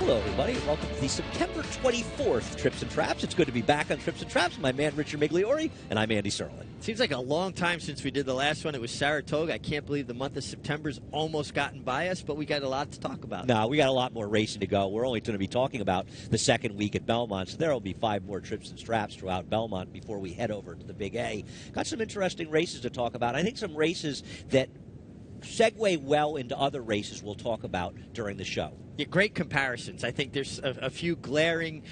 Hello, everybody. Welcome to the September 24th Trips and Traps. It's good to be back on Trips and Traps. My man, Richard Migliore, and I'm Andy Serling. Seems like a long time since we did the last one. It was Saratoga. I can't believe the month of September's almost gotten by us, but we got a lot to talk about. No, we got a lot more racing to go. We're only going to be talking about the second week at Belmont, so there will be 5 more Trips and Traps throughout Belmont before we head over to the Big A. Got some interesting races to talk about. I think some races that segue well into other races we'll talk about during the show. Yeah, great comparisons. I think there's a few glaring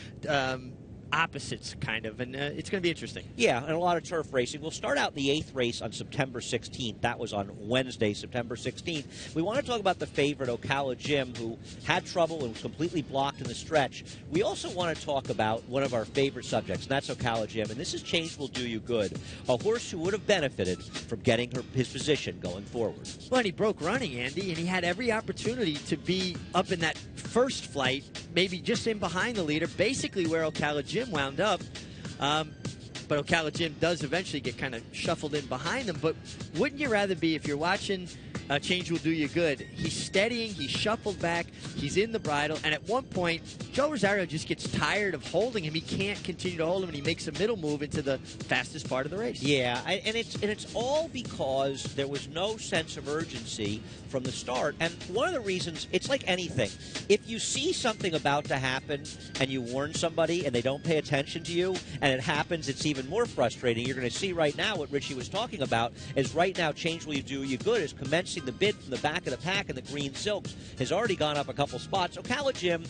opposites, kind of, and it's going to be interesting. Yeah, and a lot of turf racing. We'll start out the 8th race on September 16th. That was on Wednesday, September 16th. We want to talk about the favorite, Ocala Jim, who had trouble and was completely blocked in the stretch. We also want to talk about one of our favorite subjects, and that's Ocala Jim, and this is Change Will Do You Good, a horse who would have benefited from getting his position going forward. Well, and he broke running, Andy, and he had every opportunity to be up in that first flight, maybe just in behind the leader, basically where Ocala Jim wound up. But Ocala Jim does eventually get kind of shuffled in behind them. But wouldn't you rather be, if you're watching Change Will Do You Good, he's steadying, he's shuffled back, he's in the bridle, and at one point, Joe Rosario just gets tired of holding him. He can't continue to hold him, and he makes a middle move into the fastest part of the race. Yeah, and it's all because there was no sense of urgency from the start. And one of the reasons, it's like anything. If you see something about to happen and you warn somebody and they don't pay attention to you and it happens, it's even more frustrating. You're going to see right now what Richie was talking about is right now Change Will Do You Good is commencing the bid from the back of the pack, and the Green Silks has already gone up a couple spots. Ocala Jim,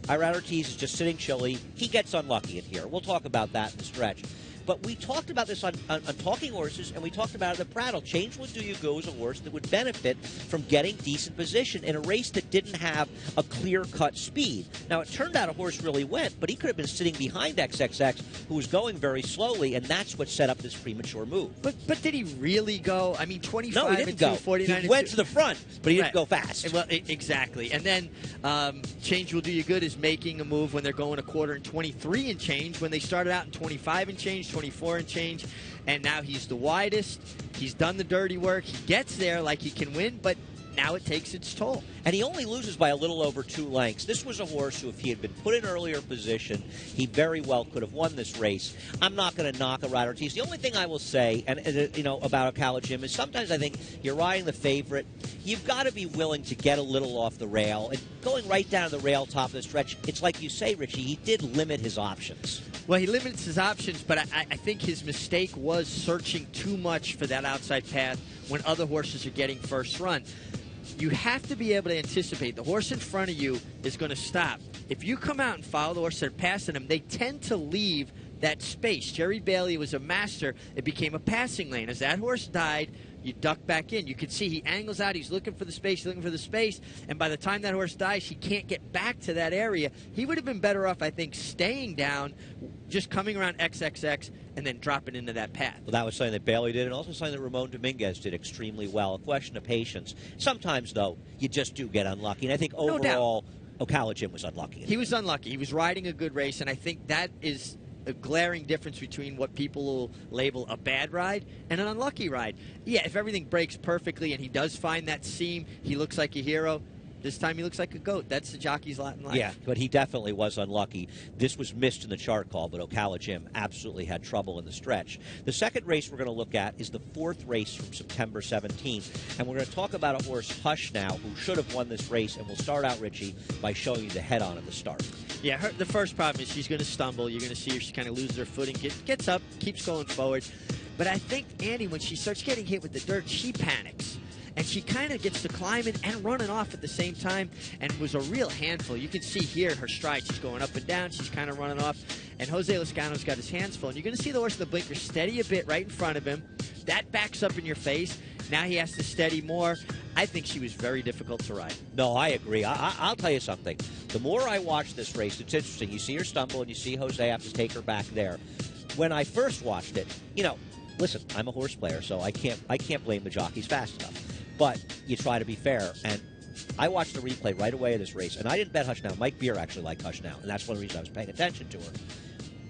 Irad Ortiz is just sitting chilly. He gets unlucky in here. We'll talk about that in the stretch. But we talked about this on Talking Horses, and we talked about it at the Prattle. Change Will Do You Good was a horse that would benefit from getting decent position in a race that didn't have a clear-cut speed. Now, it turned out a horse really went, but he could have been sitting behind XXX, who was going very slowly, and that's what set up this premature move. But did he really go? I mean, 25 no, he didn't and go. 49 he went to the front, but he didn't go fast. Well, exactly. And then Change Will Do You Good is making a move when they're going a quarter and 23 and change, when they started out in 25 and change, 24 and change, and now he's the widest. He's done the dirty work. He gets there like he can win, but now it takes its toll. And he only loses by a little over 2 lengths. This was a horse who, if he had been put in earlier position, he very well could have won this race. I'm not going to knock Irad Ortiz. The only thing I will say, and about Ocala Jim, is sometimes I think you're riding the favorite. You've got to be willing to get a little off the rail. And going right down to the rail top of the stretch, it's like you say, Richie, he did limit his options. Well, he limits his options, but I think his mistake was searching too much for that outside path when other horses are getting first run. You have to be able to anticipate. The horse in front of you is going to stop. If you come out and follow the horse that are passing him, they tend to leave that space. Jerry Bailey was a master. It became a passing lane. As that horse died, you duck back in. You can see he angles out. He's looking for the space, and by the time that horse dies, he can't get back to that area. He would have been better off, I think, staying down, just coming around XXX, and then dropping into that path. Well, that was something that Bailey did, and also something that Ramon Dominguez did extremely well. A question of patience. Sometimes, though, you just do get unlucky, and I think overall, Ocala Jim was unlucky. He was unlucky. He was riding a good race, and I think that is a glaring difference between what people will label a bad ride and an unlucky ride. Yeah, if everything breaks perfectly and he does find that seam, he looks like a hero. This time he looks like a goat. That's the jockey's lot in life. Yeah, but he definitely was unlucky. This was missed in the chart call, but Ocala Jim absolutely had trouble in the stretch. The second race we're going to look at is the 4th race from September 17th, and we're going to talk about a horse, Hush Now, who should have won this race, and we'll start out, Richie, by showing you the head-on at the start. Yeah, the first problem is she's going to stumble. You're going to see her, she kind of loses her footing, gets up, keeps going forward. But I think, Andy, when she starts getting hit with the dirt, she panics. And she kind of gets to climbing and running off at the same time, and was a real handful. You can see here her stride. She's going up and down. She's kind of running off. And Jose Lezcano's got his hands full. And you're going to see the horse in the blinker steady a bit right in front of him. That backs up in your face. Now he has to steady more. I think she was very difficult to ride. No, I agree. I'll tell you something. The more I watch this race, it's interesting. You see her stumble, and you see Jose have to take her back there. When I first watched it, listen, I'm a horse player, so I can't blame the jockeys fast enough. But you try to be fair, and I watched the replay right away of this race, and I didn't bet Hush Now. Mike Beer actually liked Hush Now, and that's one reason I was paying attention to her.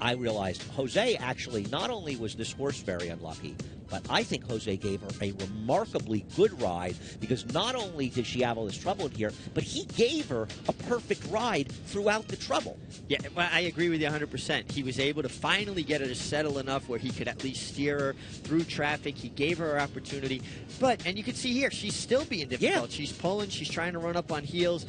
I realized Jose actually, not only was this horse very unlucky, but I think Jose gave her a remarkably good ride, because not only did she have all this trouble in here, but he gave her a perfect ride throughout the trouble. Yeah, well, I agree with you 100%. He was able to finally get her to settle enough where he could at least steer her through traffic. He gave her opportunity. And you can see here, she's still being difficult. Yeah. She's pulling. She's trying to run up on heels.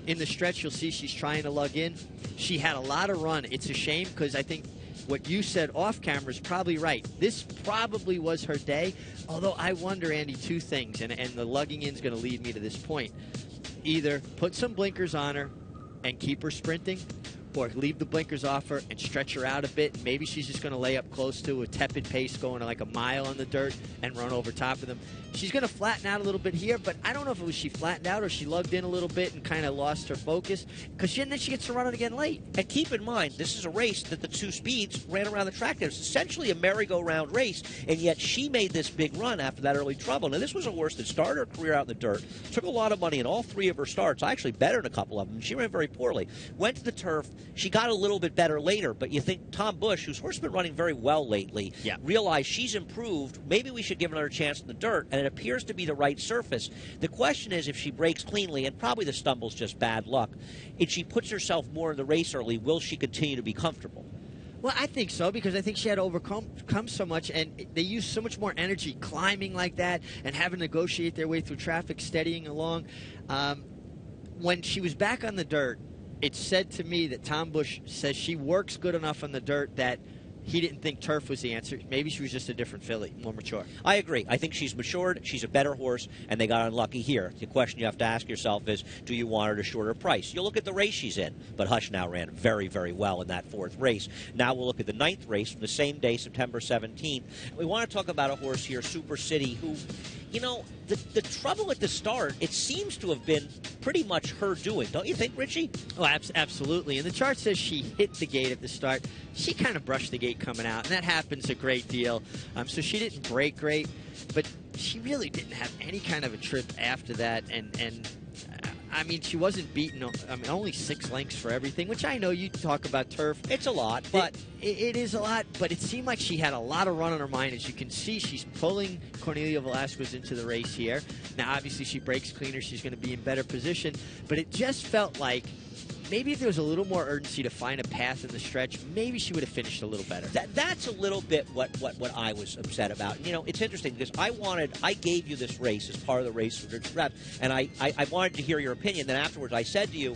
In the stretch, you'll see she's trying to lug in. She had a lot of run. It's a shame, because I think what you said off camera is probably right. This probably was her day, although I wonder, Andy, two things, and the lugging in is going to lead me to this point. Either put some blinkers on her and keep her sprinting, or leave the blinkers off her and stretch her out a bit. Maybe she's just going to lay up close to a tepid pace, going like a mile on the dirt and run over top of them. She's going to flatten out a little bit here, but I don't know if it was she flattened out or she lugged in a little bit and kind of lost her focus, because then she gets to run it again late. And keep in mind, this is a race that the two speeds ran around the track. It's essentially a merry-go-round race, and yet she made this big run after that early trouble. Now, this was a horse that started her career out in the dirt, took a lot of money in all three of her starts. I actually bet her in a couple of them. She ran very poorly. Went to the turf. She got a little bit better later, but you think Tom Bush, whose horse has been running very well lately, realized she's improved. Maybe we should give her another chance in the dirt, and it appears to be the right surface. The question is, if she breaks cleanly, and probably the stumble's just bad luck, if she puts herself more in the race early, will she continue to be comfortable? Well, I think so, because I think she had to overcome so much, and they used so much more energy climbing like that and having to negotiate their way through traffic, steadying along. When she was back on the dirt, it said to me that Tom Bush says she works good enough on the dirt that he didn't think turf was the answer. Maybe she was just a different filly, more mature. I agree. I think she's matured. She's a better horse, and they got unlucky here. The question you have to ask yourself is, do you want her at a shorter price? You'll look at the race she's in, but Hush now ran very, very well in that fourth race. Now we'll look at the ninth race from the same day, September 17th. We want to talk about a horse here, Super City, who, you know, the trouble at the start, it seems to have been pretty much her doing. Don't you think, Richie? Oh, absolutely. And the chart says she hit the gate at the start. She kind of brushed the gate coming out, and that happens a great deal. So she didn't break great, but she really didn't have any kind of a trip after that. And I mean, she wasn't beaten. I mean, only 6 lengths for everything, which I know you talk about turf. It's a lot, but it is a lot. But it seemed like she had a lot of run on her mind. As you can see, she's pulling Cornelia Velasquez into the race here. Now, obviously, she breaks cleaner. She's going to be in better position. But it just felt like maybe if there was a little more urgency to find a path in the stretch, maybe she would have finished a little better. That's a little bit what I was upset about. You know, it's interesting because I gave you this race as part of the race for Reps, and I wanted to hear your opinion. Then afterwards, I said to you,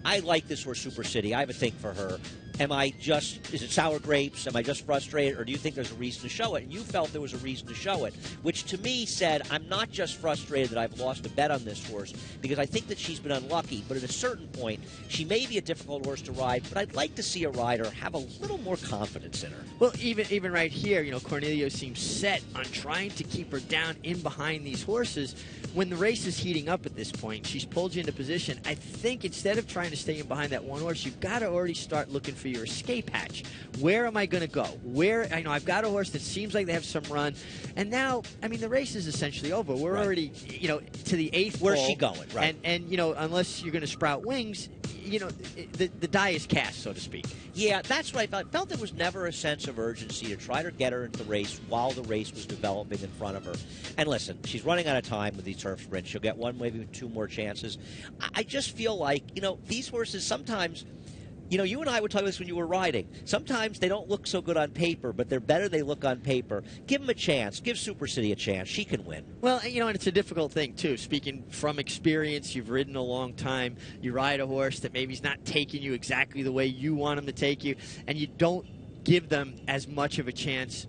I like this horse, Super City. I have a thing for her. Is it sour grapes? Am I just frustrated, or do you think there's a reason to show it? And you felt there was a reason to show it, which to me said, I'm not just frustrated that I've lost a bet on this horse, because I think that she's been unlucky, but at a certain point, she may be a difficult horse to ride, but I'd like to see a rider have a little more confidence in her. Well, even right here, you know, Cornelio seems set on trying to keep her down in behind these horses. When the race is heating up at this point, she's pulled you into position. I think instead of trying to stay in behind that one horse, you've got to already start looking for your escape hatch. Where am I going to go? I know I've got a horse that seems like they have some run, and now, I mean, the race is essentially over. We're already, you know, to the 8th. Where's pole, she going? Right. And you know, unless you're going to sprout wings, you know, the die is cast, so to speak. Yeah, that's what I felt. I felt there was never a sense of urgency to try to get her into the race while the race was developing in front of her. And listen, she's running out of time with these turf sprints. She'll get one, maybe 2 more chances. I just feel like, you know, these horses sometimes, you know, you and I would talk about this when you were riding. Sometimes they don't look so good on paper, but they're better they look on paper. Give them a chance. Give Super City a chance. She can win. Well, you know, and it's a difficult thing, too. Speaking from experience, you've ridden a long time. You ride a horse that maybe is not taking you exactly the way you want him to take you, and you don't give them as much of a chance.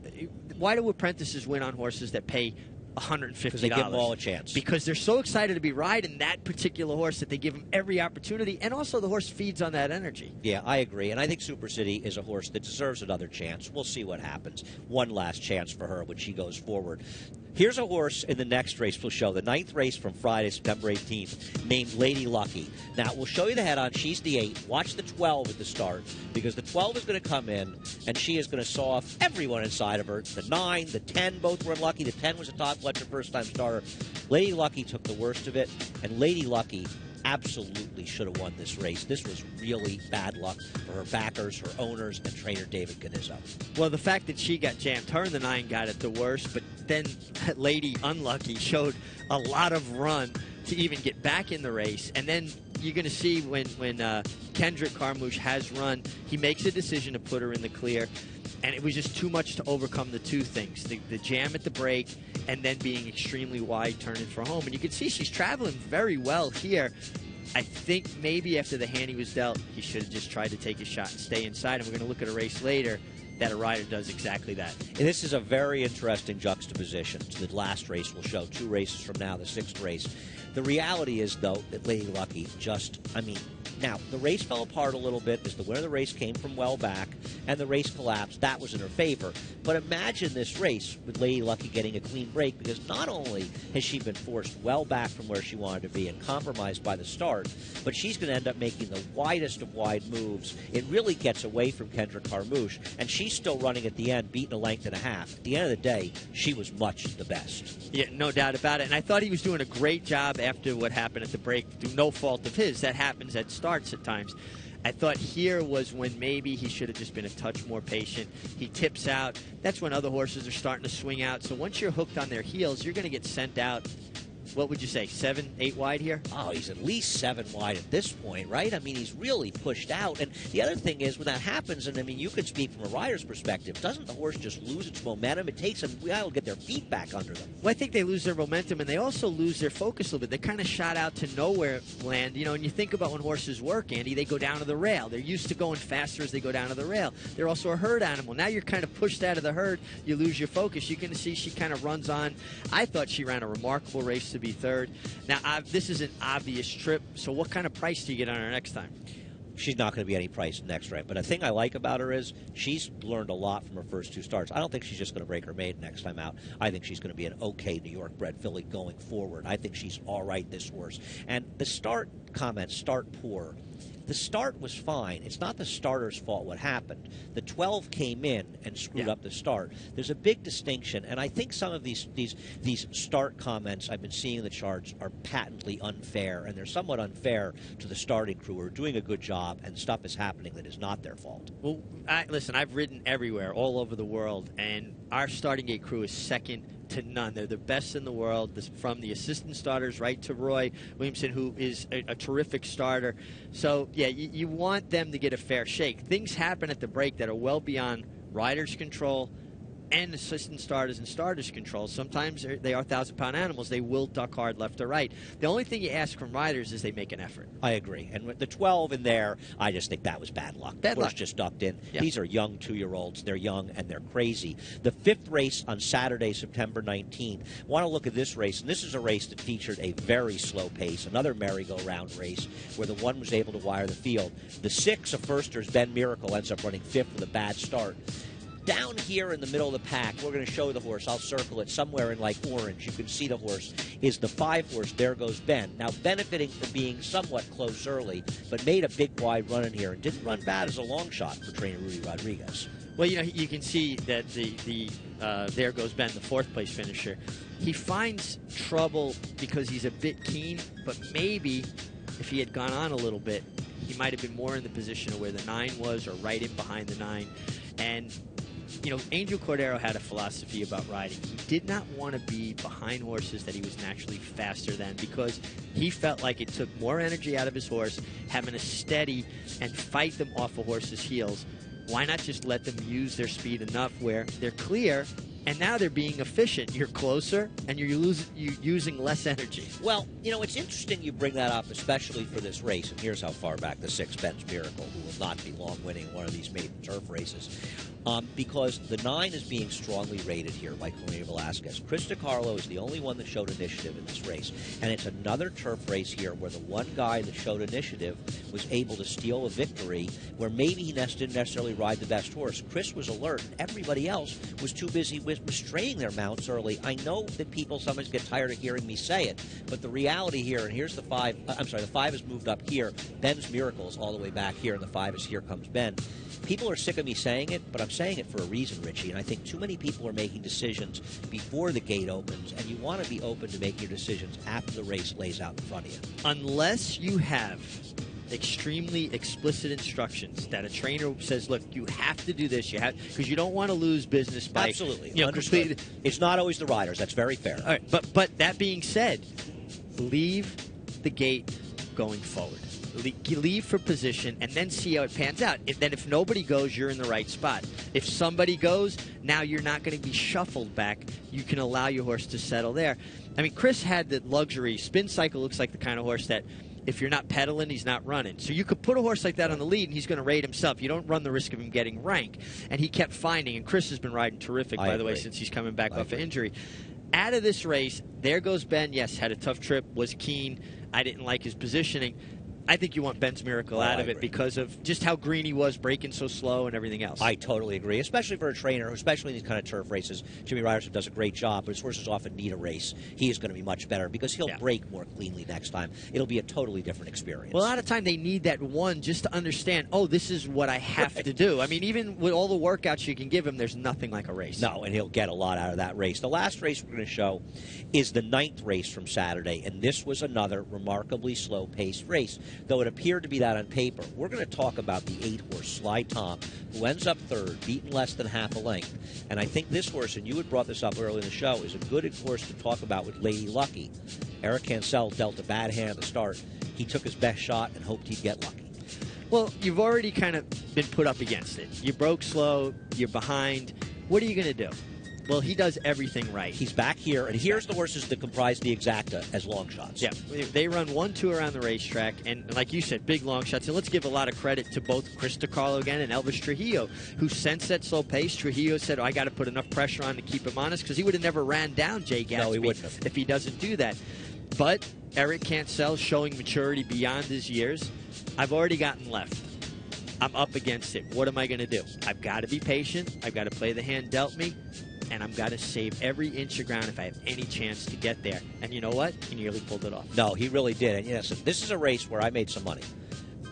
Why do apprentices win on horses that pay $150? Because they give them all a chance. Because they're so excited to be riding that particular horse that they give them every opportunity, and also the horse feeds on that energy. Yeah, I agree, and I think Super City is a horse that deserves another chance. We'll see what happens. One last chance for her when she goes forward. Here's a horse in the next race we'll show, the 9th race from Friday, September 18th, named Lady Lucky. Now, we'll show you the head-on. She's the 8. Watch the 12 at the start, because the 12 is going to come in, and she is going to saw off everyone inside of her. The 9, the 10, both were unlucky. The 10 was a top Fletcher first-time starter. Lady Lucky took the worst of it, and Lady Lucky absolutely should have won this race. This was really bad luck for her backers, her owners, and trainer David Canizzo. Well, the fact that she got jammed, her and the 9 got it the worst, but then Lady Unlucky showed a lot of run to even get back in the race. And then you're going to see when Kendrick Carmouche has run, he makes a decision to put her in the clear. And it was just too much to overcome the two things, the jam at the break and then being extremely wide turning for home. And you can see she's traveling very well here. I think maybe after the hand he was dealt, he should have just tried to take a shot and stay inside. And we're going to look at a race later that a rider does exactly that. And this is a very interesting juxtaposition. The last race will show 2 races from now, the 6th race. The reality is, though, that Lady Lucky now, the race fell apart a little bit as the winner of the race came from well back, and the race collapsed. That was in her favor. But imagine this race with Lady Lucky getting a clean break, because not only has she been forced well back from where she wanted to be and compromised by the start, but she's going to end up making the widest of wide moves. It really gets away from Kendrick Carmouche, and she's still running at the end, beating a length and a half. At the end of the day, she was much the best. Yeah, no doubt about it. And I thought he was doing a great job after what happened at the break, through no fault of his. That happens at starts at times. I thought here was when maybe he should have just been a touch more patient. He tips out. That's when other horses are starting to swing out. So once you're hooked on their heels, you're going to get sent out. What would you say, 7, 8 wide here? Oh, he's at least 7 wide at this point, right? I mean, he's really pushed out. And the other thing is, when that happens, and I mean, you could speak from a rider's perspective, doesn't the horse just lose its momentum? It takes them a while to get their feet back under them. Well, I think they lose their momentum, and they also lose their focus a little bit. They kind of shot out to nowhere land. You know, and you think about when horses work, Andy, they go down to the rail. They're used to going faster as they go down to the rail. They're also a herd animal. Now you're kind of pushed out of the herd. You lose your focus. You're going to see she kind of runs on. I thought she ran a remarkable race to be third. Now, this is an obvious trip, so what kind of price do you get on her next time? She's not going to be any price next, right? But the thing I like about her is she's learned a lot from her first 2 starts. I don't think she's just going to break her maiden next time out. I think she's going to be an okay New York bred filly going forward. I think she's all right, this horse. And the start comments, start poor. The start was fine. It's not the starter's fault what happened. The 12 came in and screwed up the start. There's a big distinction, and I think some of these start comments I've been seeing in the charts are patently unfair, and they're somewhat unfair to the starting crew who are doing a good job, and stuff is happening that is not their fault. Well, listen, I've ridden everywhere, all over the world, and our starting gate crew is second to none. They're the best in the world, from the assistant starters right to Roy Williamson, who is a terrific starter. So, yeah, you want them to get a fair shake. Things happen at the break that are well beyond riders' control and assistant starters and starters' control. Sometimes they are 1,000-pound animals. They will duck hard left or right. The only thing you ask from riders is they make an effort. I agree. And with the 12 in there, I just think that was bad luck. Bad luck. Just ducked in. Yeah. These are young 2-year-olds. They're young and they're crazy. The 5th race on Saturday, September 19th. Want to look at this race, and this is a race that featured a very slow pace, another merry-go-round race where the 1 was able to wire the field. The 6 of firsters, Ben Miracle, ends up running 5th with a bad start. Down here in the middle of the pack, we're going to show the horse. I'll circle it somewhere in like orange. You can see the horse is the 5 horse. There Goes Ben. Now benefiting from being somewhat close early, but made a big wide run in here and didn't run bad as a long shot for trainer Rudy Rodriguez. Well, you know, you can see that the There Goes Ben, the 4th place finisher, he finds trouble because he's a bit keen, but maybe if he had gone on a little bit, he might have been more in the position of where the 9 was or right in behind the 9. And you know, Angel Cordero had a philosophy about riding. He did not want to be behind horses that he was naturally faster than, because he felt like it took more energy out of his horse having to steady and fight them off a horse's heels. Why not just let them use their speed enough where they're clear, and now they're being efficient. You're closer, and you're using less energy. Well, you know, it's interesting you bring that up, especially for this race. And here's how far back the 6 Ben's Miracle, who will not be long winning one of these maiden turf races. Because the 9 is being strongly rated here by Corina Velasquez. Chris DiCarlo is the only one that showed initiative in this race. And it's another turf race here where the one guy that showed initiative was able to steal a victory where maybe he didn't necessarily ride the best horse. Chris was alert, and everybody else was too busy restraining their mounts early. I know that people sometimes get tired of hearing me say it, but the reality here, and here's the 5, I'm sorry, the 5 is moved up here. Ben's Miracle is all the way back here, and the 5 is Here Comes Ben. People are sick of me saying it, but I'm saying it for a reason, Richie, and I think too many people are making decisions before the gate opens, and you want to be open to make your decisions after the race lays out in front of you. Unless you have extremely explicit instructions that a trainer says, look, you have to do this, you have, because you don't want to lose business by absolutely understood. It's not always the riders. That's very fair. All right, but that being said, leave the gate going forward. Leave for position and then see how it pans out. Then if nobody goes, you're in the right spot. If somebody goes, now you're not going to be shuffled back. You can allow your horse to settle there. I mean, Chris had the luxury. Spin Cycle looks like the kind of horse that if you're not pedaling, he's not running. So you could put a horse like that on the lead, and he's going to rate himself. You don't run the risk of him getting rank. And he kept finding, and Chris has been riding terrific, by the way, since he's coming back off an injury. Out of this race, there goes Ben. Yes, had a tough trip, was keen. I didn't like his positioning. I think you want Ben's Miracle out of it because of just how green he was, breaking so slow and everything else. I totally agree, especially for a trainer, especially in these kind of turf races. Jimmy Ryerson does a great job, but his horses often need a race. He is going to be much better because he'll break more cleanly next time. It'll be a totally different experience. Well, a lot of time they need that one just to understand, oh, this is what I have to do. I mean, even with all the workouts you can give him, there's nothing like a race. No, and he'll get a lot out of that race. The last race we're going to show is the 9th race from Saturday, and this was another remarkably slow-paced race, though it appeared to be that on paper. We're going to talk about the 8-horse Sly Tom, who ends up third, beaten less than half a length. And I think this horse, and you had brought this up earlier in the show, is a good horse to talk about with Lady Lucky. Eric Cancel dealt a bad hand at the start. He took his best shot and hoped he'd get lucky. Well, you've already kind of been put up against it. You broke slow, you're behind. What are you going to do? Well, he does everything right. He's back here, and here's the horses that comprise the Exacta as long shots. Yeah, they run 1-2 around the racetrack, and like you said, big long shots. And let's give a lot of credit to both Chris DiCarlo again and Elvis Trujillo, who sensed that slow pace. Trujillo said, I got to put enough pressure on to keep him honest, because he would have never ran down Jay Gatsby. No, he wouldn't have. If he doesn't do that. But Eric Cancel showing maturity beyond his years. I've already gotten left. I'm up against it. What am I going to do? I've got to be patient. I've got to play the hand dealt me. And I've got to save every inch of ground if I have any chance to get there. And you know what? He nearly pulled it off. No, he really did. And yes, this is a race where I made some money,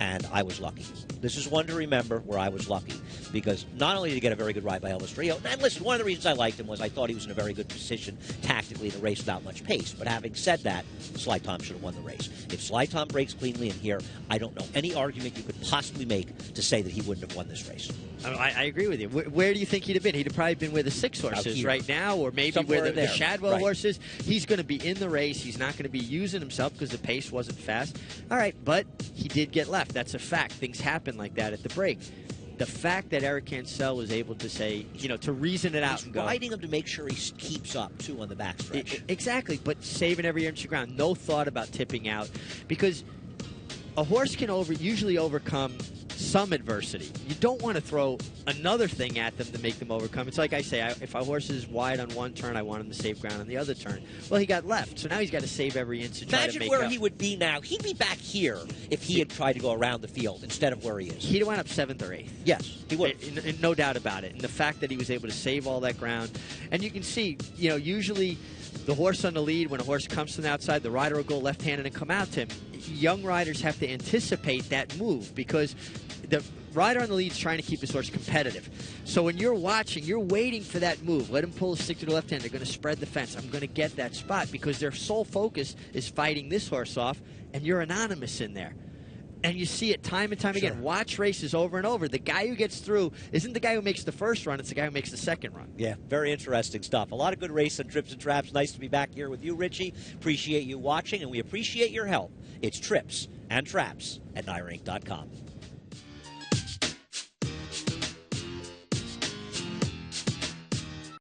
and I was lucky. This is one to remember where I was lucky, because not only did he get a very good ride by Elvis Trujillo, and listen, one of the reasons I liked him was I thought he was in a very good position tactically to race without much pace. But having said that, Sly Tom should have won the race. If Sly Tom breaks cleanly in here, I don't know any argument you could possibly make to say that he wouldn't have won this race. I agree with you. Where do you think he'd have been? He'd have probably been where the 6 horses right now, or maybe somewhere where the Shadwell horses. He's going to be in the race. He's not going to be using himself because the pace wasn't fast. All right, but he did get left. That's a fact. Things happen like that at the break. The fact that Eric Cancel was able to say, to reason it out and go. He's riding him to make sure he keeps up, too, on the backstretch. Exactly, but saving every inch of ground. No thought about tipping out, because a horse can usually overcome some adversity. You don't want to throw another thing at them to make them overcome. It's like I say, if a horse is wide on one turn, I want him to save ground on the other turn. Well, he got left, so now he's got to save every inch to try to make Imagine where up. He would be now. He'd be back here if he had tried to go around the field instead of where he is. He'd have wound up 7th or 8th. Yes, he would. No doubt about it. And the fact that he was able to save all that ground. And you can see, usually the horse on the lead, when a horse comes from the outside, the rider will go left-handed and come out to him. Young riders have to anticipate that move, because the rider on the lead is trying to keep his horse competitive. So when you're watching, you're waiting for that move. Let him pull a stick to the left hand. They're going to spread the fence. I'm going to get that spot, because their sole focus is fighting this horse off, and you're anonymous in there. And you see it time and time again. Watch races over and over. The guy who gets through isn't the guy who makes the first run. It's the guy who makes the second run. Yeah, very interesting stuff. A lot of good race and trips and traps. Nice to be back here with you, Richie. Appreciate you watching, and we appreciate your help. It's Trips and Traps at NYRInc.com.